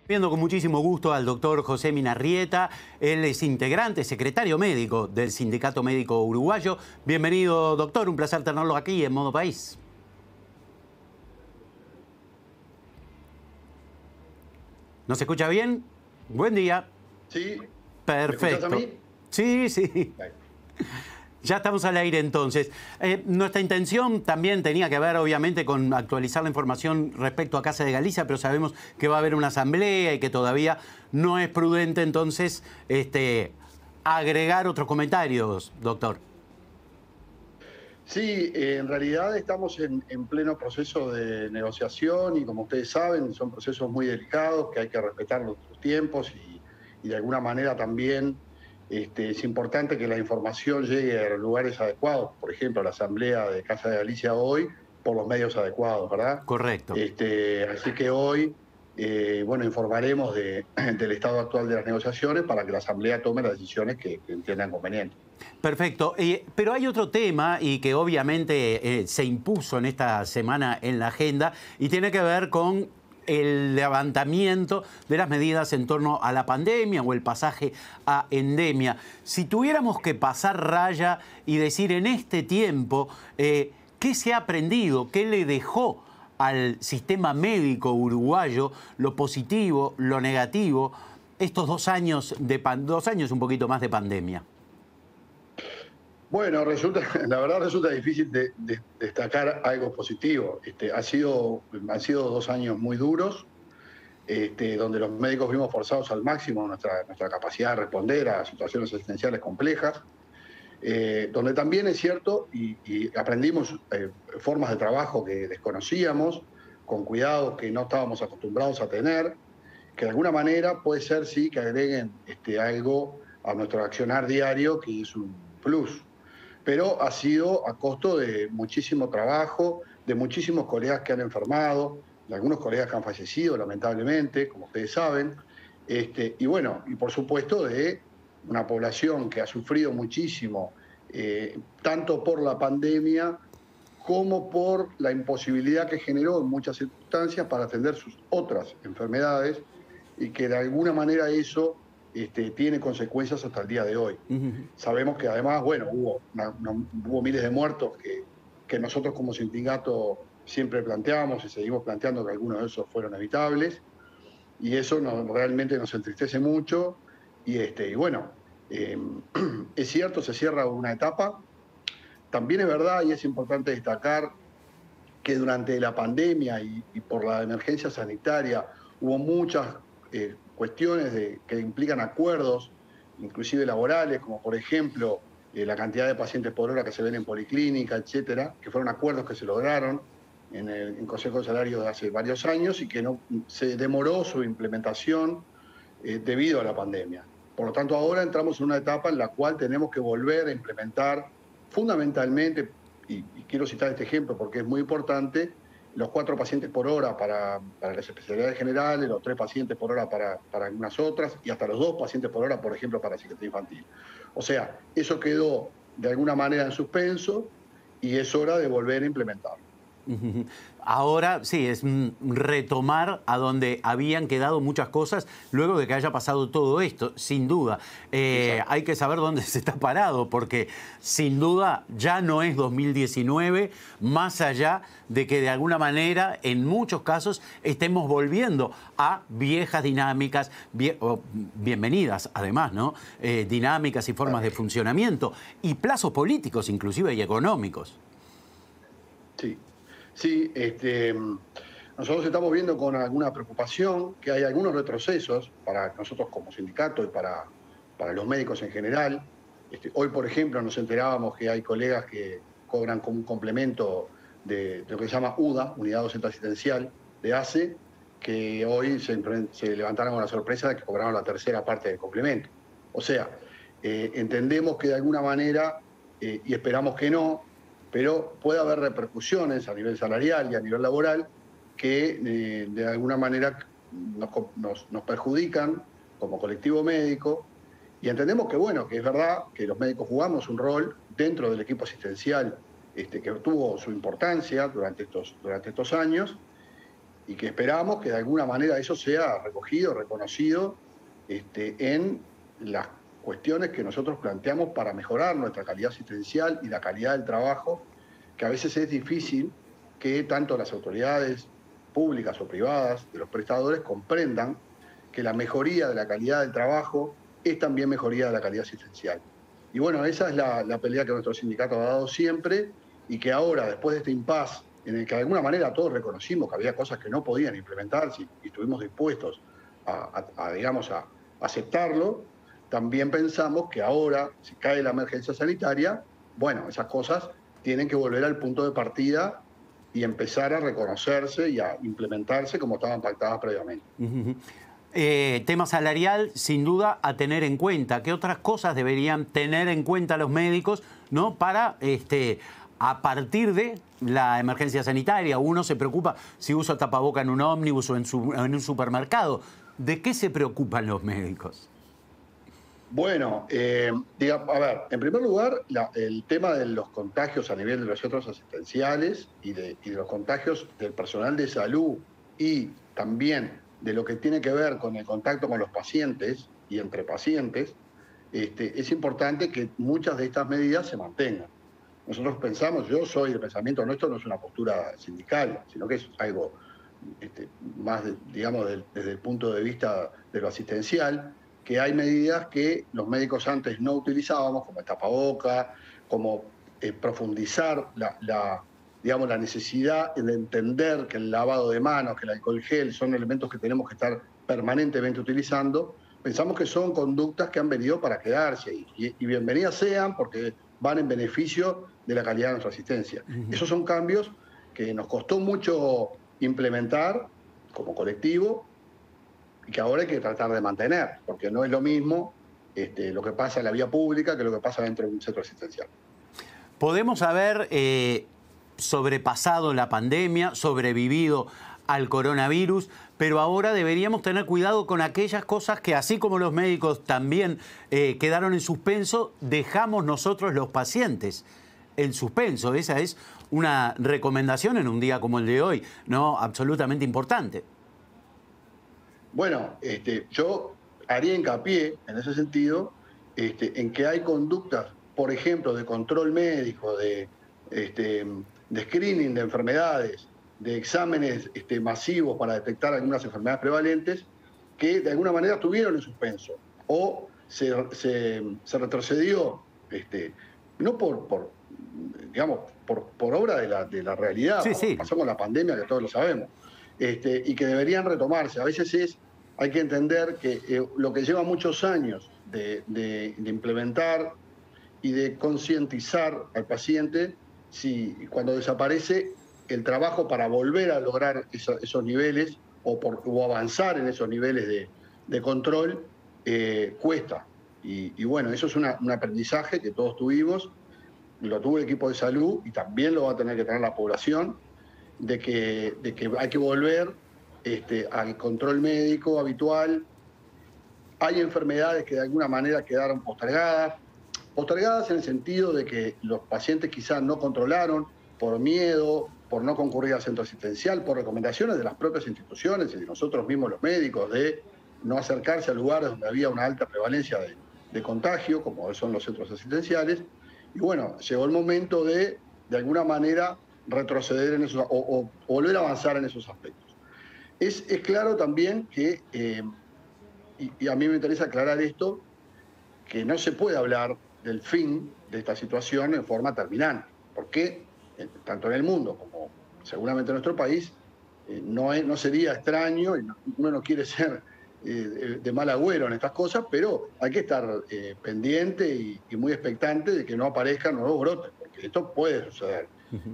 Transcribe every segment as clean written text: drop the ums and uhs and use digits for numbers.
Viendo con muchísimo gusto al doctor José Minarrieta. Él es integrante, secretario médico del Sindicato Médico Uruguayo. Bienvenido, doctor. Un placer tenerlo aquí en Modo País. ¿Nos escucha bien? Buen día. Sí. Perfecto. ¿Me escuchás a mí? Sí, sí. Ya estamos al aire entonces. Nuestra intención también tenía que ver, obviamente, con actualizar la información respecto a Casa de Galicia, pero sabemos que va a haber una asamblea y que todavía no es prudente, entonces, agregar otros comentarios, doctor. Sí, en realidad estamos en pleno proceso de negociación y como ustedes saben, son procesos muy delicados que hay que respetar los tiempos y de alguna manera también es importante que la información llegue a los lugares adecuados, por ejemplo, a la asamblea de Casa de Galicia hoy, por los medios adecuados, ¿verdad? Correcto. Así que hoy, bueno, informaremos del estado actual de las negociaciones para que la asamblea tome las decisiones que entiendan convenientes. Perfecto. Pero hay otro tema y que obviamente se impuso en esta semana en la agenda y tiene que ver con el levantamiento de las medidas en torno a la pandemia o el pasaje a endemia. Si tuviéramos que pasar raya y decir en este tiempo qué se ha aprendido, qué le dejó al sistema médico uruguayo, lo positivo, lo negativo, estos 2 años, 2 años un poquito más de pandemia. Bueno, la verdad resulta difícil de destacar algo positivo. Han sido 2 años muy duros, donde los médicos vimos forzados al máximo nuestra capacidad de responder a situaciones existenciales complejas, donde también es cierto y aprendimos formas de trabajo que desconocíamos, con cuidados que no estábamos acostumbrados a tener, que de alguna manera puede ser sí que agreguen algo a nuestro accionar diario, que es un plus. Pero ha sido a costo de muchísimo trabajo, de muchísimos colegas que han enfermado, de algunos colegas que han fallecido, lamentablemente, como ustedes saben, y bueno, y por supuesto de una población que ha sufrido muchísimo, tanto por la pandemia como por la imposibilidad que generó en muchas circunstancias para atender sus otras enfermedades, y que de alguna manera eso tiene consecuencias hasta el día de hoy. Sabemos que además, bueno, hubo miles de muertos que nosotros como sindicato siempre planteamos y seguimos planteando que algunos de esos fueron evitables, y eso realmente nos entristece mucho. Y bueno, es cierto, se cierra una etapa. También es verdad y es importante destacar que durante la pandemia y por la emergencia sanitaria hubo muchas cuestiones que implican acuerdos, inclusive laborales, como por ejemplo la cantidad de pacientes por hora que se ven en policlínica, etcétera, que fueron acuerdos que se lograron en el Consejo de Salario de hace varios años y que no se demoró su implementación debido a la pandemia. Por lo tanto, ahora entramos en una etapa en la cual tenemos que volver a implementar fundamentalmente, y quiero citar este ejemplo porque es muy importante, los 4 pacientes por hora para las especialidades generales, los 3 pacientes por hora para algunas otras, y hasta los 2 pacientes por hora, por ejemplo, para psiquiatría infantil. O sea, eso quedó de alguna manera en suspenso y es hora de volver a implementarlo. Ahora sí, es retomar a donde habían quedado muchas cosas luego de que haya pasado todo esto, sin duda. Hay que saber dónde se está parado, porque sin duda ya no es 2019, más allá de que de alguna manera, en muchos casos, estemos volviendo a viejas dinámicas, bienvenidas además, ¿no? Dinámicas y formas de funcionamiento, y plazos políticos inclusive y económicos. Sí. Sí, nosotros estamos viendo con alguna preocupación que hay algunos retrocesos para nosotros como sindicato y para los médicos en general. Hoy, por ejemplo, nos enterábamos que hay colegas que cobran como un complemento de lo que se llama UDA, Unidad Docente Asistencial, de ACE, que hoy se levantaron con la sorpresa de que cobraron la tercera parte del complemento. O sea, entendemos que de alguna manera, y esperamos que no, pero puede haber repercusiones a nivel salarial y a nivel laboral que de alguna manera nos perjudican como colectivo médico, y entendemos que, bueno, que es verdad que los médicos jugamos un rol dentro del equipo asistencial que tuvo su importancia durante estos años, y que esperamos que de alguna manera eso sea recogido, reconocido en las cuestiones que nosotros planteamos para mejorar nuestra calidad asistencial y la calidad del trabajo, que a veces es difícil que tanto las autoridades públicas o privadas de los prestadores comprendan que la mejoría de la calidad del trabajo es también mejoría de la calidad asistencial. Y bueno, esa es la pelea que nuestro sindicato ha dado siempre y que ahora, después de este impasse, en el que de alguna manera todos reconocimos que había cosas que no podían implementarse y estuvimos dispuestos digamos, a aceptarlo, también pensamos que ahora, si cae la emergencia sanitaria, bueno, esas cosas tienen que volver al punto de partida y empezar a reconocerse y a implementarse como estaban pactadas previamente. Tema salarial, sin duda, a tener en cuenta. ¿Qué otras cosas deberían tener en cuenta los médicos, ¿no? Para, a partir de la emergencia sanitaria? Uno se preocupa si usa tapaboca en un ómnibus o en un supermercado. ¿De qué se preocupan los médicos? Bueno, a ver, en primer lugar, el tema de los contagios a nivel de los centros asistenciales y de los contagios del personal de salud y también de lo que tiene que ver con el contacto con los pacientes y entre pacientes, es importante que muchas de estas medidas se mantengan. Nosotros pensamos, yo soy del pensamiento nuestro, no es una postura sindical, sino que es algo más, digamos, desde el punto de vista de lo asistencial, que hay medidas que los médicos antes no utilizábamos, como el tapaboca, como profundizar digamos, la necesidad de entender que el lavado de manos, que el alcohol gel son elementos que tenemos que estar permanentemente utilizando. Pensamos que son conductas que han venido para quedarse y bienvenidas sean porque van en beneficio de la calidad de nuestra asistencia. Esos son cambios que nos costó mucho implementar como colectivo y que ahora hay que tratar de mantener, porque no es lo mismo lo que pasa en la vía pública que lo que pasa dentro de un centro asistencial. Podemos haber sobrepasado la pandemia, sobrevivido al coronavirus, pero ahora deberíamos tener cuidado con aquellas cosas que, así como los médicos también quedaron en suspenso, dejamos nosotros los pacientes en suspenso. Esa es una recomendación en un día como el de hoy, ¿no? Absolutamente importante. Bueno, yo haría hincapié en ese sentido en que hay conductas, por ejemplo, de control médico, de screening de enfermedades, de exámenes masivos para detectar algunas enfermedades prevalentes, que de alguna manera estuvieron en suspenso o se retrocedió, no digamos, por obra de la realidad, sí, sí. Pasó con la pandemia, que todos lo sabemos, y que deberían retomarse. A veces hay que entender que lo que lleva muchos años de implementar y de concientizar al paciente, cuando desaparece el trabajo para volver a lograr esos niveles o avanzar en esos niveles de control, cuesta. Y bueno, eso es un aprendizaje que todos tuvimos, lo tuvo el equipo de salud y también lo va a tener que tener la población, de que hay que volver al control médico habitual. Hay enfermedades que de alguna manera quedaron postergadas en el sentido de que los pacientes quizás no controlaron por miedo, por no concurrir al centro asistencial, por recomendaciones de las propias instituciones y de nosotros mismos los médicos, de no acercarse a lugares donde había una alta prevalencia de contagio, como son los centros asistenciales. Y bueno, llegó el momento de alguna manera, retroceder en esos o volver a avanzar en esos aspectos. Es claro también que, y a mí me interesa aclarar esto, que no se puede hablar del fin de esta situación en forma terminante, porque tanto en el mundo como seguramente en nuestro país no sería extraño, y uno no quiere ser de mal agüero en estas cosas, pero hay que estar pendiente y muy expectante de que no aparezcan nuevos brotes, porque esto puede suceder.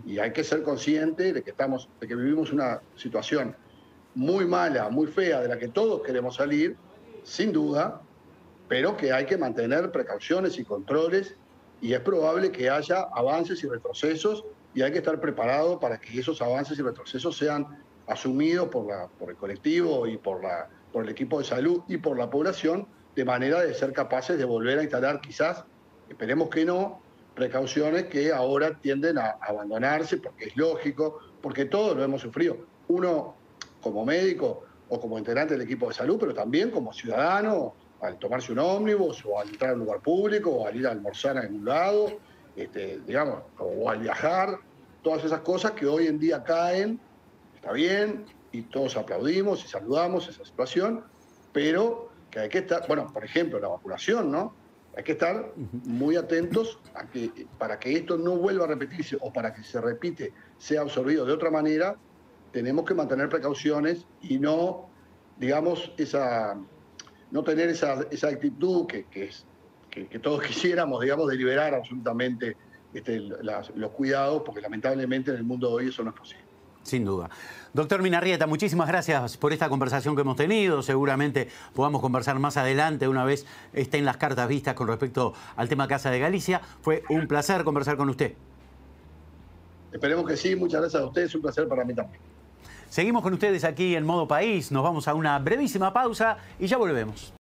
Y hay que ser consciente de que vivimos una situación muy mala, muy fea, de la que todos queremos salir, sin duda, pero que hay que mantener precauciones y controles, y es probable que haya avances y retrocesos, y hay que estar preparado para que esos avances y retrocesos sean asumidos por el colectivo y por el equipo de salud y por la población, de manera de ser capaces de volver a instalar, quizás, esperemos que no, precauciones que ahora tienden a abandonarse, porque es lógico, porque todos lo hemos sufrido. Uno, como médico o como integrante del equipo de salud, pero también como ciudadano, al tomarse un ómnibus o al entrar a un lugar público o al ir a almorzar en un lado, digamos, o al viajar, todas esas cosas que hoy en día caen, está bien, y todos aplaudimos y saludamos esa situación, pero que hay que estar, bueno, por ejemplo, la vacunación, ¿no? Hay que estar muy atentos para que esto no vuelva a repetirse o para que se repite, sea absorbido de otra manera, tenemos que mantener precauciones y no, digamos, no tener esa actitud que todos quisiéramos, digamos, de liberar absolutamente los cuidados, porque lamentablemente en el mundo de hoy eso no es posible. Sin duda. Doctor Minarrieta, muchísimas gracias por esta conversación que hemos tenido. Seguramente podamos conversar más adelante una vez estén las cartas vistas con respecto al tema Casa de Galicia. Fue un placer conversar con usted. Esperemos que sí. Muchas gracias a ustedes. Un placer para mí también. Seguimos con ustedes aquí en Modo País. Nos vamos a una brevísima pausa y ya volvemos.